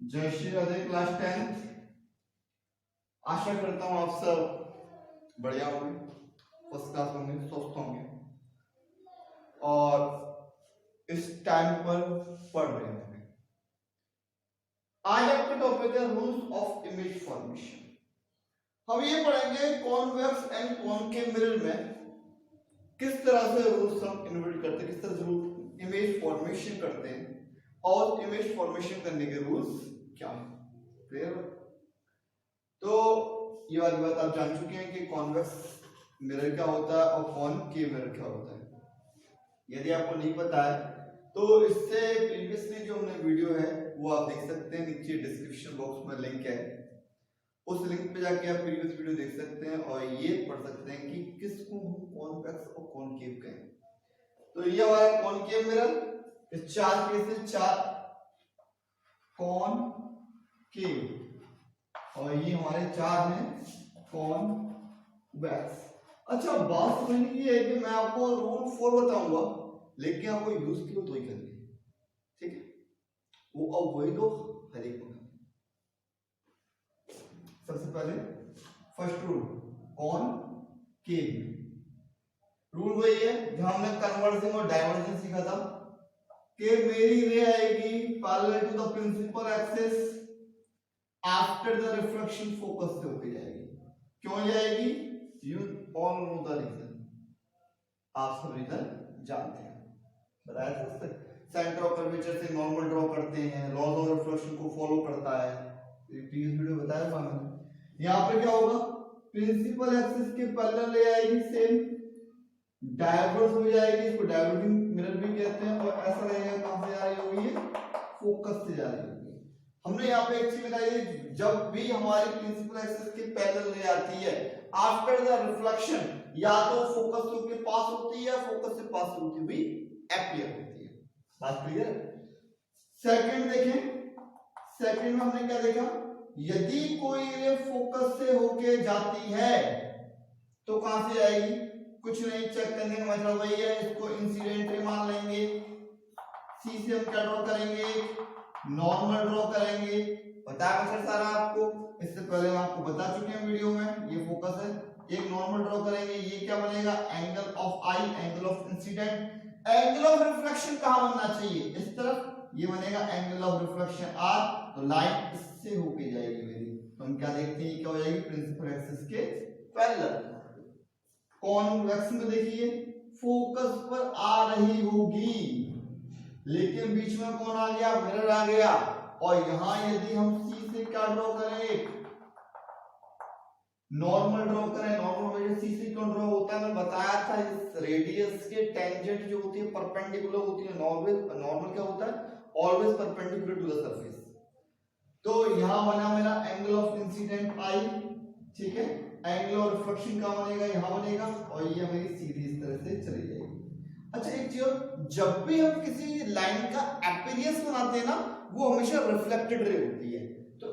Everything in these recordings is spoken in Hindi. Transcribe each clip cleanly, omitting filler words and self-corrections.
जय श्री राधे क्लास 10। आशा करता हूँ आप सब बढ़िया होंगे, फर्स्ट क्लास होंगे, स्वस्थ होंगे और इस टाइम पर पढ़ रहे होंगे। आज आपका टॉपिक है रूल्स ऑफ इमेज फॉर्मेशन। हम ये पढ़ेंगे कॉन्वेक्स एंड कॉनकेव मिरर में किस तरह से रूल्स हम इन्वर्ट करते हैं, किस तरह से इमेज फॉर्मेशन करते हैं और इमेज फॉर्मेशन करने के रूल्स क्या है। क्लियर? तो ये वाली बात आप जान चुके हैं कि कॉन्वेक्स मिरर क्या होता है और कॉनकेव मिरर क्या होता है। यदि आपको नहीं पता है तो इससे प्रीवियसली जो हमने वीडियो है वो आप देख सकते हैं, नीचे डिस्क्रिप्शन बॉक्स में लिंक है, उस लिंक पे जाके आप प्रीवियस वीडियो देख सकते हैं और ये पढ़ सकते हैं कि किसको हम कॉन्वेक्स और कॉनकेव कहें। तो ये हमारा कॉनकेव मिरर, इस चार केसेस, चार कॉनकेव और ये हमारे चार हैं कॉन्वेक्स। अच्छा, बात समझने की है कि मैं आपको रूल 4 बताऊंगा लेकिन आपको यूज क्यों तो ही करनी है, ठीक है? वो अब वही दो हर एक में। सबसे पहले फर्स्ट रूल कॉनकेव रूल वही है जो हमने कन्वर्जिंग और डाइवर्जेंस सीखा था कि मेरी रे आएगी parallel to the principal axis after the reflection focus से होके जाएगी। क्यों जाएगी? You all know the reason, आप सब रीजन जानते हैं, बताया था। सेंटर ऑफ कर्वेचर से नॉर्मल ड्रॉ करते हैं, लॉज ऑफ रिफ्लेक्शन को फॉलो करता है, प्रीवियस वीडियो बताया था मैंने। यहां पे क्या होगा, प्रिंसिपल एक्सिस के पैरेलल ले आएगी, सेम डायवर्स हो जाएगी, इसको डाइवर्जिंग मिरर भी कहते हैं और ऐसा रहेगा कहां से जा रही होगी, ये फोकस से जा रही होगी। हमने यहाँ पे एक चीज बताई है, जब भी हमारी प्रिंसिपल एक्सिस के पैरेलल ले आती है आफ्टर द रिफ्लेक्शन या तो फोकस के पास होती है, फोकस से पास होती हुई अपीयर होती है। बात क्लियर? सेकंड देखें, सेकंड में हमने क्या देखा, यदि कोई रे फोकस से होके जाती है तो कहां से आएगी? कुछ नहीं, चेक करने का मतलब वही है, इसको इंसिडेंट रे मान लेंगे। सी से हम क्या ड्रॉ करेंगे, नॉर्मल ड्रॉ करेंगे। पता है सर सारा आपको, इससे पहले हम आपको बता चुके हैं वीडियो में। ये फोकस है, एक नॉर्मल ड्रॉ करेंगे, ये क्या बनेगा, angle of I, angle of incident. Angle of reflection कहां बनना चाहिए, इस तरफ, ये बनेगा एंगल ऑफ रिफ्लेक्शन आर, तो लाइट इससे होके जाएगी मेरी, तो हम क्या देखते हैं, क्या हो जाएगी, प्रिंसिपल एक्सिस के पैरेलल। कॉन्वेक्स में देखिए फोकस पर आ रही होगी लेकिन बीच में कौन आ गया, मिरर आ गया, और यहां यदि हम सी से क्या ड्रॉ करें, नॉर्मल ड्रॉ करें, नॉर्मल वजह सी से क्यों ड्रॉ होता है, मैं बताया था, इस रेडियस के टेंजेंट जो होती है परपेंडिकुलर होती है, नॉर्मल क्या होता है, always perpendicular to the surface. तो यहां बना मेरा एंगल ऑफ इंसिडेंट आई, ठीक है, एंगल ऑफ रिफ्लेक्शन का बनेगा, यहां बनेगा, और ये मेरी सीधी इस तरह से चली जाएगी। अच्छा, एक चीज, जब भी हम किसी लाइन का अपीयरेंस बनाते हैं ना, वो हमेशा रिफ्लेक्टेड रे होती है, तो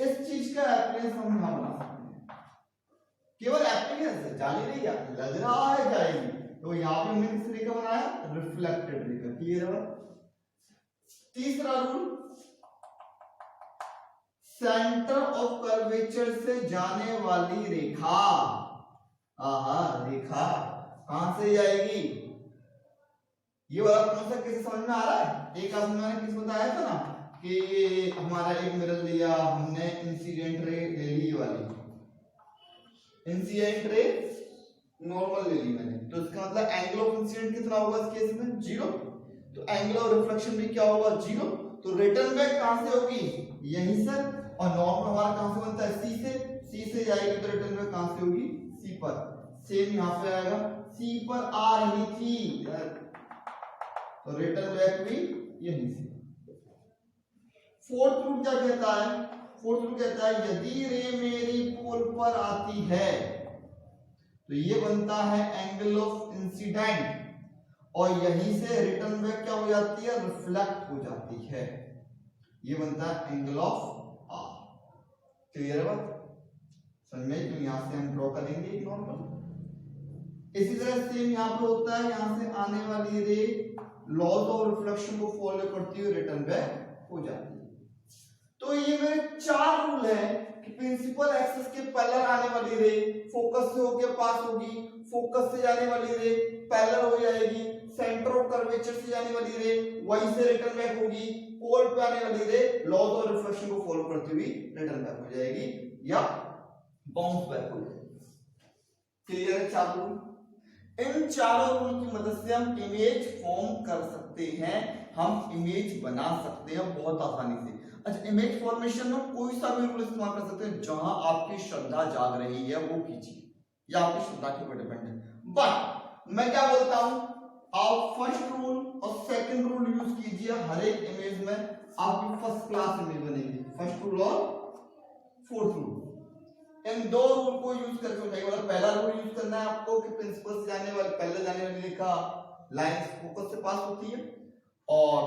इस चीज का अपीयरेंस हम यहां बना सकते हैं, केवल अपीयरेंस है, जाली नहीं है, लग रहा है जाएगी, तो यहां पे हमने किस रे का बनाया, रिफ्लेक्टेड रे का। क्लियर है? तीसरा रूल, सेंटर ऑफ कर्वेचर से जाने वाली रेखा, रेखा कहां से जाएगी, ये वाला कौन सा केस समझ में आ रहा है? एक आपने मैंने किस बताया था ना कि हमारा एक मिरर लिया हमने, इंसिडेंट रे ले ली वाली, इंसिडेंट रे नॉर्मल ले ली मैंने, तो इसका मतलब एंगल ऑफ इंसिडेंट कितना होगा इस केस में, 0, तो एंगल ऑफ रिफ्लेक्शन भी क्या होगा, 0, तो रिटर्न बैक कहां से होगी, यहीं से, और नॉर्मल हमारा कहां से बनता है, सी से जाएगी, तो रिटर्न बैक कहां से होगी, सी पर, सेम यहां पे आएगा, सी पर आ रही थी, तो रिटर्न बैक भी यहीं से। फोर्थ रूल क्या कहता है, फोर्थ रूल कहता है यदि रे मेरी पोल पर आती है तो ये बनता है एंगल ऑफ इंसिडेंट, और यहीं से रिटर्न बैक क्या हो जाती है, रिफ्लेक्ट हो जाती है, ये बनता है एंगल ऑफ आर। क्लियर है बात, समझ में? तो यहां से हम ड्रॉ करेंगे नॉर्मल, इसी तरह सेम यहां पे होता है, यहां से आने वाली रे लॉज ऑफ रिफ्लेक्शन को फॉलो करती हुई रिटर्न बैक हो जाती है। तो ये मेरे 4 रूल है कि प्रिंसिपल एक्सिस के पैरेलल आने वाली रे फोकस से होके पास होगी, फोकस से जाने वाली रे पैरेलल हो जाएगी, सेंटर ऑफ कर्वेचर से जाने वाली रे वहीं से रिटर्न बैक होगी, पोल पे आने वाली रे लॉज ऑफ रिफ्लेक्शन को फॉलो करती हुई रिटर्न बैक हो जाएगी या बाउंस बैक हो जाएगी। क्लियर है? 4 रूल। इन चारों रूल की मदद से हम इमेज फॉर्म कर सकते हैं, हम इमेज बना सकते हैं बहुत आसानी से। अच्छा, इमेज फॉर्मेशन में कोई सा भी रूल इस्तेमाल कर सकते हैं, जहां आपकी श्रद्धा जाग रही है वो कीजिए, या आपकी श्रद्धा के ऊपर डिपेंड है। बट मैं क्या बोलता हूं, आप फर्स्ट रूल और सेकंड रूल यूज कीजिए हर एक इमेज में, आपकी फर्स्ट क्लास इमेज बनेगी। फर्स्ट रूल और फोर्थ रूल, इन 2 रूल को यूज करके बताइए। मतलब पहला रूल यूज करना है आपको कि प्रिंसिपल से जाने वाले पहले जाने वाली रेखा लाइन फोकस से पास होती है, और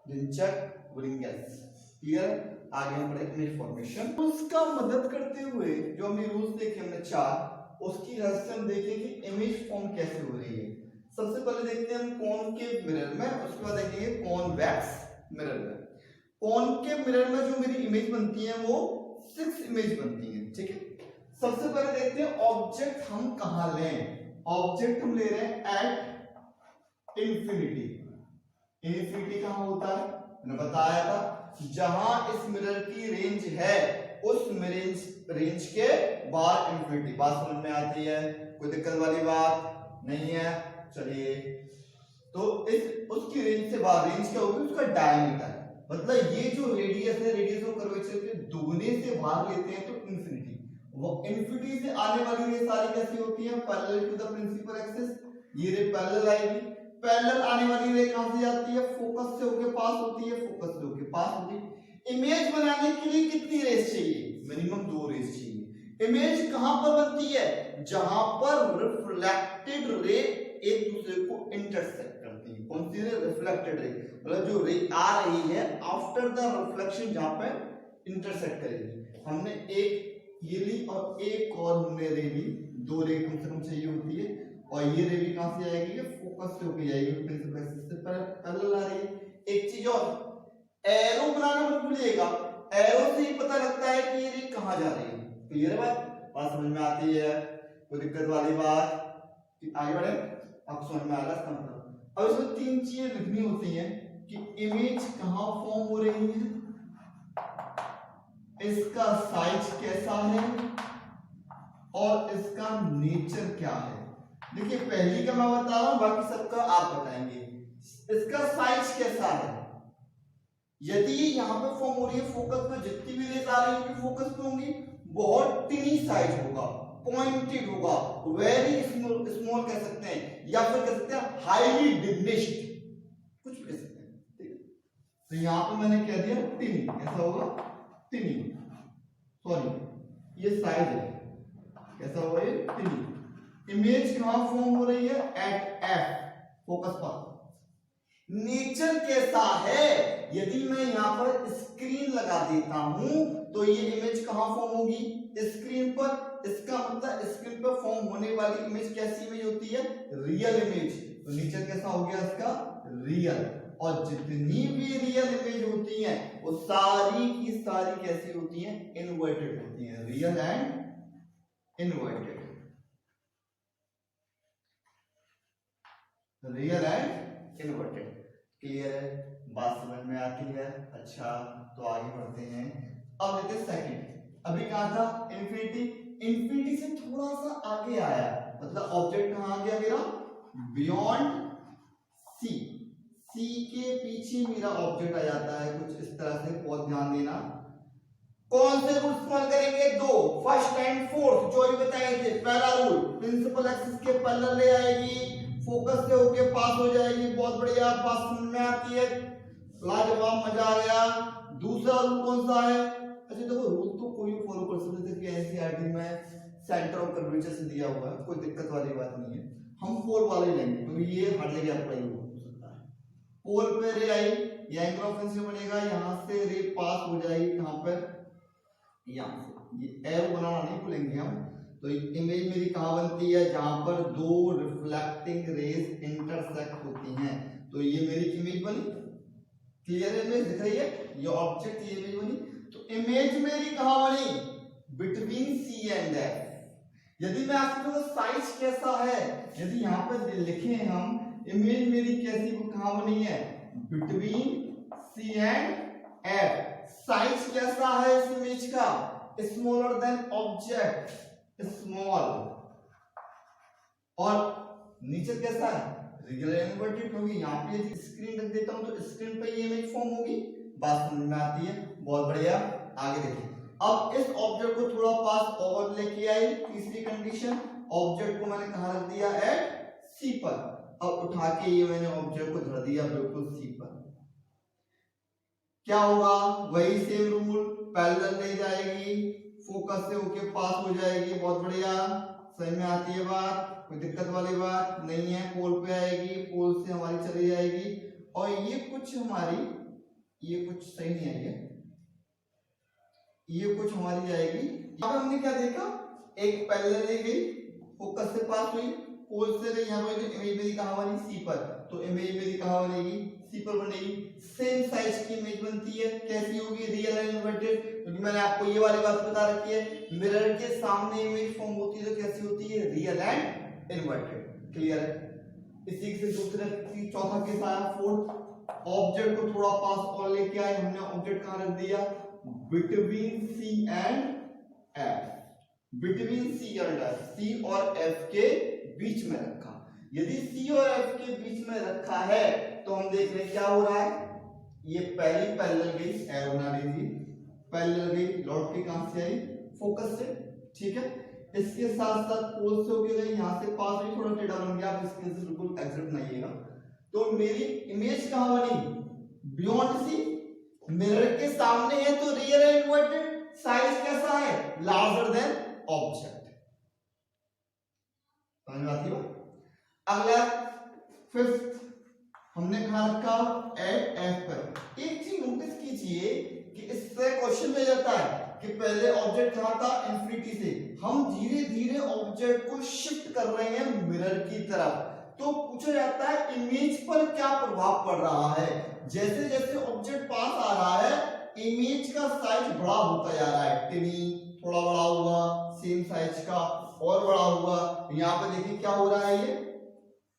लिंचर विलिंगस। क्लियर? आगे हम पढ़ेंगे इमेज फॉर्मेशन। उसका मदद करते हुए जो हमने रूल्स देखे हमने 4, उसकी रहस्य हम देखें कि इमेज फॉर्म कैसे हो रही है। सबसे पहले देखते हैं हम कॉनकेव मिरर में, उसके बाद देखेंगे कॉन्वेक्स मिरर में। कॉनकेव मिरर में जो मेरी इमेज बनती है वो 6 इमेज बनती है। ठीक है, सबसे पहले देखते हैं ऑब्जेक्ट हम कहां लें। ऑब्जेक्ट हम ले रहे हैं एट इंफिनिटी। इंफिनिटी कहां होता है? मैंने बताया था जहां इस मिरर की रेंज है उस रेंज के बाहर इंफिनिटी। बात समझ में आती है? कोई दिक्कत वाली बात नहीं है? चलिए, तो इस उसकी रेंज से बाहर रेंज क्या होगी? उसका डायमीटर, मतलब ये जो रेडियस है, रेडियस ऑफ कर्वेचर के दुगने से बाहर लेते हैं तो इंफिनिटी। वो इंफिनिटी से आने वाली रे सारी कैसी होती है? Parallel to the principal axis. ये रे पैरेलल आएगी। पैरेलल आने वाली रे कहां से जाती है? फोकस से होके पास होती है, फोकस से होके पास होती है। इमेज बनाने के लिए कितनी रेस चाहिए? मिनिमम 2 रेस चाहिए। इमेज कहां पर बनती है? जहां पर रिफ्लेक्टेड रे एक दूसरे को इंटरसेक्ट करती है। कौन सी रे? रिफ्लेक्टेड रे, मतलब जो रे आ रही है आफ्टर द रिफ्लेक्शन जहां पे इंटरसेक्ट करेगी। हमने एक ये ली और एक और हमने रे ली, 2 रे कम से कम चाहिए होती है। और ये रे भी कहां से आएगी? ये फोकस से होके जाएगी, प्रिंसिपल एक्सिस से पैरेलल आ रही है। एक चीज और, एरो बनाना मत भूलिएगा। एरो से ही पता लगता है कि ये रे कहां जा रही है। क्लियर है? बात समझ में आती है? कोई दिक्कत वाली बात? आगे बढ़े, आपको समझ में आ रहा है? अब इसमें 3 चीजें लिखनी होती हैं कि इमेज कहां फॉर्म हो रही है, इसका साइज कैसा है और इसका नेचर क्या है। देखिए, पहली का मैं बता रहा हूं, बाकी सबका आप बताएंगे। इसका साइज कैसा है? यदि यहां पे फॉर्म हो रही है फोकस पे, जितनी भी रेस आ रही है फोकस पे होंगी, बहुत टिनी साइज होगा, पॉइंटेड होगा, वेरी स्मॉल कह सकते हैं, या फिर कह सकते हैं हाईली डिमिनिश्ड, कुछ भी कह सकते हैं। ठीक है, तो यहां पे मैंने कह दिया टिनी। कैसा होगा? टिनी। सॉरी, ये साइज है। कैसा होगा? ये टिनी। इमेज कहां फॉर्म हो रही है? एट एफ, फोकस पर। नेचर कैसा है? यदि मैं यहां पर स्क्रीन लगा देता हूं तो ये इमेज कहां फॉर्म होगी? स्क्रीन पर। इसका मतलब स्क्रीन पर फॉर्म होने वाली इमेज कैसी इमेज होती है? Real image. तो नेचर कैसा हो गया इसका? रियल। और जितनी भी रियल इमेज होती हैं वो सारी की सारी कैसी होती हैं? इन्वर्टेड होती हैं। Real and inverted. Real and inverted. Clear है? बात समझ में आती है? अच्छा, तो आगे बढ़ते हैं। अब देखते हैं सेकंड। अभी कहा था इंफिनिटी। इंफिनिटी से थोड़ा सा आगे आया, मतलब ऑब्जेक्ट कहां आ गया मेरा? बियॉन्ड सी। सी के पीछे मेरा ऑब्जेक्ट आ जाता है कुछ इस तरह से। बहुत ध्यान देना। कौन से रूल इस्तेमाल करेंगे? 2, फर्स्ट एंड फोर्थ, जो भी बताए थे। पहला रूल, प्रिंसिपल एक्सिस के पैरेलल ले आएगी, फोकस से होके पास हो जाएगी। बहुत बढ़िया, बात समझ में आती है? लाजवाब, मजा आ गया। दूसरा रूल कौन सा है? अच्छा देखो, रूल तो कोई फॉलो कर सकते हैं कि एनसीईआरटी में सेंटर ऑफ कर्वेचर से दिया हुआ है, कोई दिक्कत वाली बात नहीं है। हम पोल वाले लेंगे क्योंकि ये हर जगह अप्लाई हो सकता है। पोल पे रे आई, ये एंगल ऑफ इंसिडेंस बनेगा, यहां से रे पास हो जाएगी कहां पर? यहां से। ये एरो बनाना नहीं भूलेंगे हम। तो इमेज मेरी कहां बनती है? जहां पर 2 रिफ्लेक्टिंग रेज इंटरसेक्ट होती हैं। तो ये मेरी इमेज बनी। क्लियर इमेज दिख रही है? ये ऑब्जेक्ट, ये इमेज बनी। तो इमेज मेरी कहां बनी? Between C and F. यदि मैं आपसे पूछूं साइज कैसा है, यदि यहां पर लिखे हम इमेज मेरी कैसी, वो कहां बनी है? Between C and F. Size कैसा है इस इमेज का? Smaller than object, small. और नीचे कैसा है? रेगुलर इन्वर्टेड होगी। यहाँ पे यदि स्क्रीन रख देता हूं तो स्क्रीन पे ये इमेज फॉर्म होगी। बात समझ में आती है? बहुत बढ़िया। आगे देखिए, अब इस ऑब्जेक्ट को थोड़ा पास ओवर लेके आई। तीसरी कंडीशन, ऑब्जेक्ट को मैंने कहां रख दिया? एट सी पर। अब उठा के ये मैंने ऑब्जेक्ट को धर दिया बिल्कुल सी पर। क्या होगा? वही सेम रूल, पैरेलल ले जाएगी, फोकस से होके पास हो जाएगी। बहुत बढ़िया, समझ में आती है बात? कोई दिक्कत वाली बात नहीं है। पोल पे आएगी, पोल से हमारी चली जाएगी। और ये कुछ हमारी, ये कुछ सही नहीं आई है, ये कुछ हमारी जाएगी। यहाँ पे हमने क्या देखा? एक पैरेलल ले गई, फोकस से पास हुई, पोल से गई। यहाँ पे इमेज मेरी कहां बनी? सी पर। तो इमेज मेरी कहां बनेगी? सी पर बनेगी। सेम साइज की इमेज बनती है। कैसी होगी? Real and inverted. क्योंकि मैंने आपको ये वाली बात बता रखी है, मिरर के सामने इमेज फॉर्म होती है तो कैसी होती है? Real and inverted. क्लियर है? इसी से दूसरा चौथा केस आया, फोर्थ। ऑब्जेक्ट को थोड़ा पास और लेके आए हमने। ऑब्जेक्ट कहां रख दिया? Between C and F. Between C और एफ, सी और एफ के बीच में रखा। यदि सी और एफ के बीच में रखा है तो हम देख रहे हैं क्या हो रहा है। ये पहली पैरेलल गई, एरो बना लीजिए, पैरेलल गई, लौट के कहां से आई? फोकस से। ठीक है, इसके साथ साथ पोल से होके गई, यहां से पास भी थोड़ा टेढ़ा बन गया। आप इसके से बिल्कुल एग्जैक्ट नहीं आइएगा। तो मेरी इमेज कहां बनी? बियॉन्ड सी। मिरर के सामने है तो रियल एंड इन्वर्टेड। साइज कैसा है? Larger than object. समझ में आती है? अगला फिफ्थ हमने कहा रखा एट एफ पर। एक चीज नोटिस कीजिए कि इससे क्वेश्चन में जाता है कि पहले ऑब्जेक्ट कहां था? इंफिनिटी से। हम धीरे धीरे ऑब्जेक्ट को शिफ्ट कर रहे हैं मिरर की तरफ। तो पूछा जाता है इमेज पर क्या प्रभाव पड़ रहा है। जैसे जैसे ऑब्जेक्ट पास आ रहा है, इमेज का साइज बड़ा होता जा रहा है। टिनी थोड़ा बड़ा हुआ, सेम साइज का और बड़ा हुआ। यहाँ पे देखिए क्या हो रहा है, ये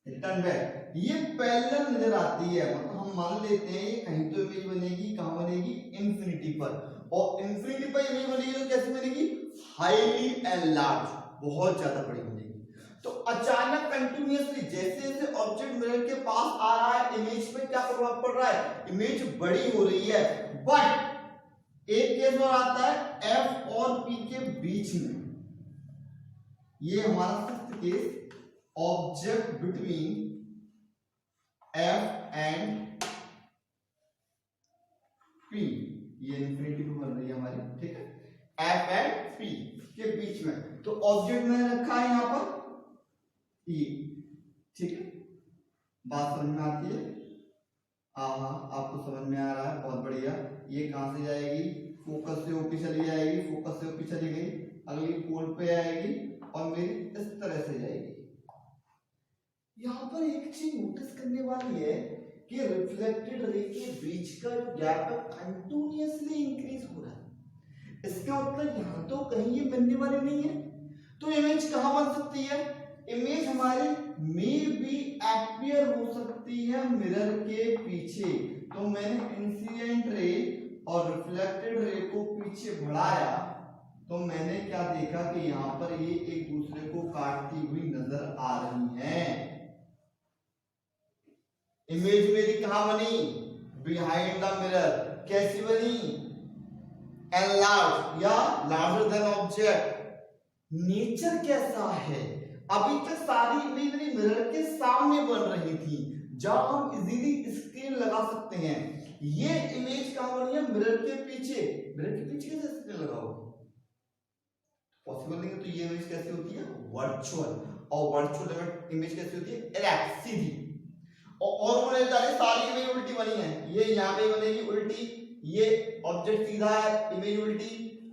रिटर्न बैक, ये पैरेलल नजर आती है। मतलब हम मान लेते हैं ये कहीं तो इमेज बनेगी, कहां बनेगी? इंफिनिटी पर। और इंफिनिटी पर इमेज बनेगी तो कैसे बनेगी? हाईली एनलार्ज, बहुत ज्यादा बड़ी बनेगी। तो अचानक कंटिन्यूअसली जैसे जैसे ऑब्जेक्ट मिरर के पास आ रहा है, इमेज पे क्या प्रभाव पड़ रहा है? इमेज बड़ी हो रही है। बट एक केस और आता है एफ और पी के बीच में। ये हमारा fifth case, object between F and P. ये इंफिनिटी पे बन रही है हमारी, ठीक है, एफ एंड पी के बीच में। तो ऑब्जेक्ट मैंने रखा है यहां पर ई, ठीक है। बात समझ में आती है? हाँ, आपको समझ में आ रहा है, बहुत बढ़िया। ये कहां से जाएगी? फोकस से होकर चली जाएगी, फोकस से होकर चली गई, अगली पोल पे आएगी और मेरी इस तरह से जाएगी। यहां पर एक चीज नोटिस करने वाली है कि रिफ्लेक्टेड रे के बीच का जो गैप है कंटिन्यूअसली इंक्रीज हो रहा है। इसका मतलब यहां तो कहीं ये बनने वाली नहीं है। तो इमेज कहां बन सकती है? इमेज हमारी मे बी अपीयर हो सकती है मिरर के पीछे। तो मैंने इंसिडेंट रे और रिफ्लेक्टेड रे को पीछे बढ़ाया तो मैंने क्या देखा कि यहां पर ये एक दूसरे को काटती हुई नजर आ रही हैं। इमेज मेरी कहां बनी? Behind the mirror. कैसी बनी? एनलार्ज या लार्जर देन ऑब्जेक्ट। नेचर कैसा है? अभी तक सारी इमेज मेरी मिरर के सामने बन रही थी, जहां हम इजीली स्क्रीन लगा सकते हैं। ये इमेज कहां बनी है? मिरर के पीछे। मिरर के पीछे कैसे स्क्रीन लगाओगे? पॉसिबल नहीं है। तो ये इमेज कैसी होती है? वर्चुअल। और वर्चुअल इमेज कैसी होती है? इरेक्ट, सीधी। और बोले जाते सारी इमेज उल्टी बनी है। ये यहाँ पे बनेगी उल्टी, ये ऑब्जेक्ट सीधा है, इमेज उल्टी,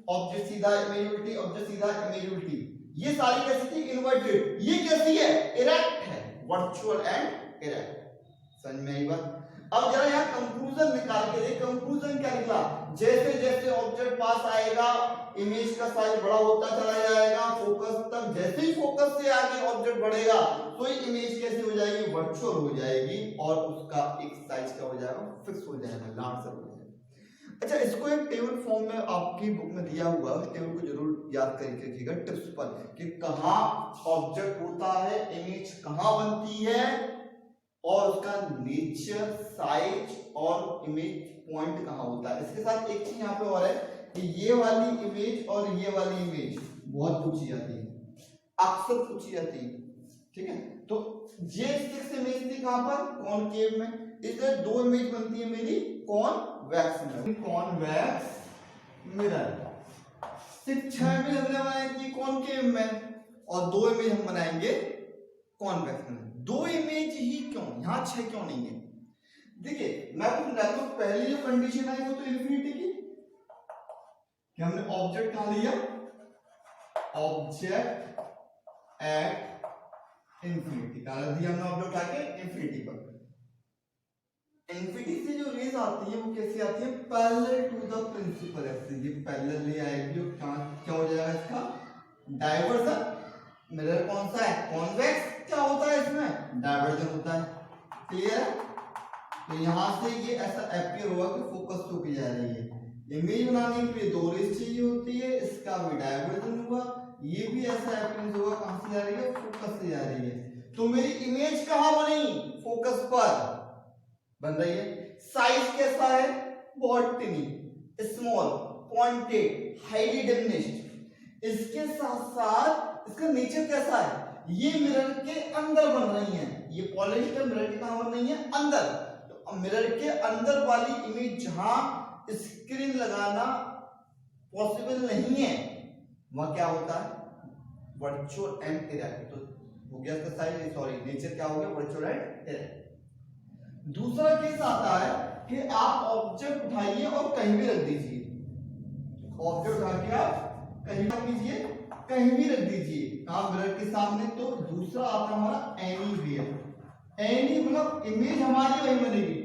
ऑब्जेक्ट सीधा, इमेज उल्टी, ऑब्जेक्ट सीधा, इमेज उल्टी। ये सारी कैसी थी? इन्वर्टेड। ये कैसी है? इरेक्ट है। Virtual and erect. समझ में आई बात? अब जरा यहाँ कंक्लूजन निकाल के देख। कंक्लूजन क्या निकला? जैसे जैसे ऑब्जेक्ट पास आएगा इमेज का साइज बड़ा होता चला जाएगा फोकस तक। जैसे ही फोकस से आगे ऑब्जेक्ट बढ़ेगा तो इमेज कैसे हो जाएगी, वर्चुअल हो जाएगी और उसका एक साइज का हो जाएगा, फिक्स हो जाएगा, लार्जर हो जाएगा। अच्छा, इसको एक टेबल फॉर्म में आपकी बुक में दिया हुआ है, टेबल को जरूर याद करके रखिएगा टिप्स पर कि कहाँ ऑब्जेक्ट होता है, इमेज कहाँ बनती है और उसका नेचर, साइज और इमेज पॉइंट कहाँ होता है। इसके साथ एक चीज यहाँ पे और है कि ये वाली इमेज और ये वाली इमेज बहुत पूछी जाती है, अक्सर पूछी जाती है, ठीक है। तो ये 6 इमेज थी कहाँ पर, कॉनकेव में, इसलिए 2 इमेज बनती है मेरी convex mirror, convex mirror. 6 image हमने बनाई थी कॉनकेव में और 2 इमेज हम बनाएंगे कॉन्वेक्स मिरर। 2 इमेज ही क्यों, यहाँ 6 क्यों नहीं है? देखिए मैं आपको समझाता हूँ, पहली जो कंडीशन आई वो तो इन्फिनिटी की, कि हमने ऑब्जेक्ट कहाँ लिया, ऑब्जेक्ट एट इंफिनिटी का दिया हमने, ऑब्जेक्ट आके इंफिनिटी पर। इंफिनिटी से जो रेज आती है वो कैसे आती है, parallel to the principal axis. ये पैरेलल ले आएगी और क्या हो जाएगा इसका डायवर्जन। मिरर कौन सा है, कॉन्वेक्स, क्या होता है इसमें डायवर्जन होता है, क्लियर है। तो यहां से ये ऐसा अपीयर हुआ कि फोकस होके जा रही है। इमेज बनाने के लिए 2 रेज चाहिए होती है, इसका भी डायवर्जन हुआ, ये भी ऐसा अपीयरेंस होगा, कहां से जा रही है, फोकस से जा रही है। तो मेरी इमेज कहां बनी, फोकस पर बन रही है। साइज कैसा है, बहुत टिनी, स्मॉल, पॉइंटेड, हाईली डिमिनिश्ड। इसके साथ साथ इसका नेचर कैसा है, ये मिरर के अंदर बन रही है, ये पॉलिश मिरर के कहां बन रही है, अंदर। तो मिरर के अंदर वाली इमेज जहां स्क्रीन लगाना पॉसिबल नहीं है वह क्या होता है, वर्चुअल एंड इरेक्ट। तो हो गया इसका साइज, सॉरी नेचर क्या हो गया, वर्चुअल एंड इरेक्ट। दूसरा केस आता है कि आप ऑब्जेक्ट उठाइए और कहीं भी रख दीजिए, ऑब्जेक्ट उठा के आप कहीं रख दीजिए, कहीं भी रख दीजिए, कहां, मिरर के सामने। तो दूसरा आता है हमारा एनीवेयर। एनी मतलब इमेज हमारी वही बनेगी,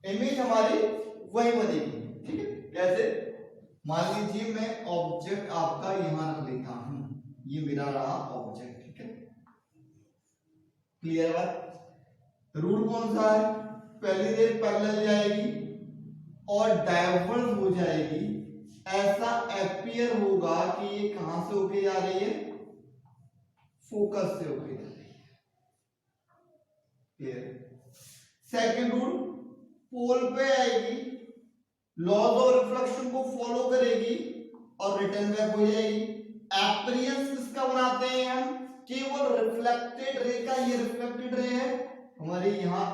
इमेज हमारी वही बनेगी, ठीक है। जैसे मान लीजिए मैं ऑब्जेक्ट आपका यहां रख लेता हूं, ये मेरा रहा ऑब्जेक्ट, ठीक है, क्लियर बात। रूल कौन सा है, पहली रेज पैरेलल जाएगी और डायवर्ज हो जाएगी, ऐसा अपीयर होगा कि ये कहां से होके जा रही है, फोकस से होके जा रही है, क्लियर। सेकंड रूल, पोल पे आएगी, लॉज ऑफ रिफ्लेक्शन को फॉलो करेगी और रिटर्न बैक हो जाएगी। अपीयरेंस किसका बनाते हैं हम, केवल रिफ्लेक्टेड रे का। ये रिफ्लेक्टेड रे है हमारे यहाँ,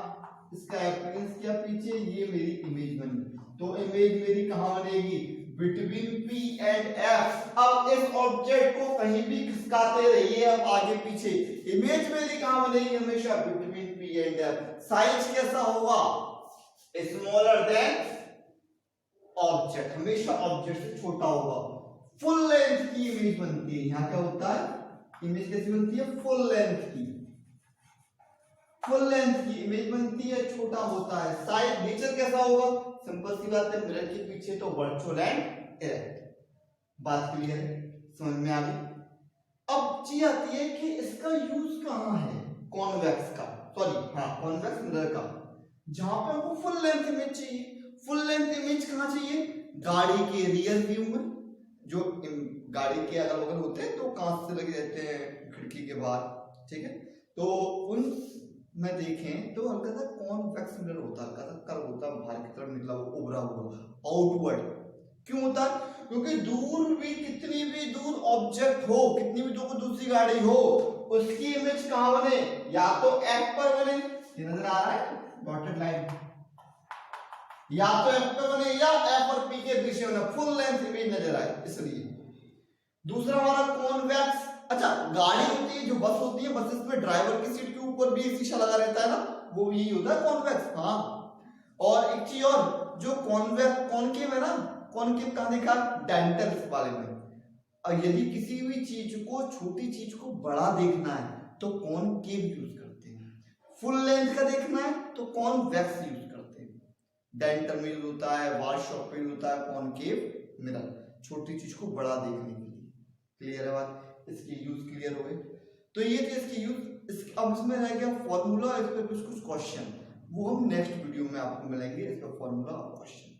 इसका अपीयरेंस क्या, पीछे ये मेरी इमेज बनी। तो इमेज मेरी कहां बनेगी, बिटवीन P एंड F। अब इस ऑब्जेक्ट को कहीं भी खिसकाते रहिए, अब आगे पीछे, इमेज मेरी कहां बनेगी, हमेशा between P and F। Size कैसा होगा, स्मॉलर देन ऑब्जेक्ट, हमेशा ऑब्जेक्ट से छोटा होगा। फुल लेंथ की इमेज बनती है, यहां क्या होता है, इमेज कैसी बनती है, फुल लेंथ की, फुल लेंथ की इमेज बनती है, छोटा होता है। साइज, नेचर कैसा होगा, सिंपल सी बात है, मिरर के पीछे तो वर्चुअल एंड इरेक्ट। बात क्लियर है, समझ में आ गई। अब चीज आती है कि इसका यूज कहां है, कॉन्वेक्स का, सॉरी हाँ कॉन्वेक्स मिरर का, जहां पे हमको फुल लेंथ इमेज चाहिए। फुल लेंथ इमेज कहां चाहिए, गाड़ी के रियर व्यू में, जो गाड़ी के अगल बगल होते हैं तो कांच से लगे रहते हैं खिड़की के बाहर, ठीक है। तो उन में देखें तो हल्का सा कॉन्वेक्स मिरर होता है, हल्का सा कर्व होता है, बाहर की तरफ निकला हुआ, उभरा हुआ, आउटवर्ड। क्यों होता है, क्योंकि दूर भी, कितनी भी दूर ऑब्जेक्ट हो, कितनी भी दूर दूसरी गाड़ी हो, उसकी इमेज कहां बने, या तो F पर बने, ये नजर आ रहा है डॉटेड लाइन, या तो F पे बने या F और P के बीच में फुल लेंथ इमेज नजर आए, इसलिए। दूसरा हमारा कॉन्वेक्स, अच्छा गाड़ी होती है, जो बस होती है, बसेस में ड्राइवर की सीट के ऊपर भी एक शीशा लगा रहता है ना, वो यही होता है कॉन्वेक्स। हाँ, और एक चीज और, जो कॉन्वेक्स कॉनकेव है ना, कॉनकेव कहां देखा, डेंटल वाले में। और यदि किसी भी चीज को, छोटी चीज को बड़ा देखना है तो कॉनकेव यूज करते हैं, फुल लेंथ का देखना है तो कॉन्वेक्स यूज करते हैं। डेंटर में यूज होता है, वॉल शॉप पे यूज होता है, कॉनकेव मिरर, छोटी चीज को बड़ा देखने के लिए। क्लियर है बात, इसकी यूज क्लियर हो गई। तो ये थे इसकी यूज। अब इसमें रह गया फॉर्मूला, इस पर कुछ क्वेश्चन, वो हम नेक्स्ट वीडियो में आपको मिलेंगे, इसका फॉर्मूला और क्वेश्चन।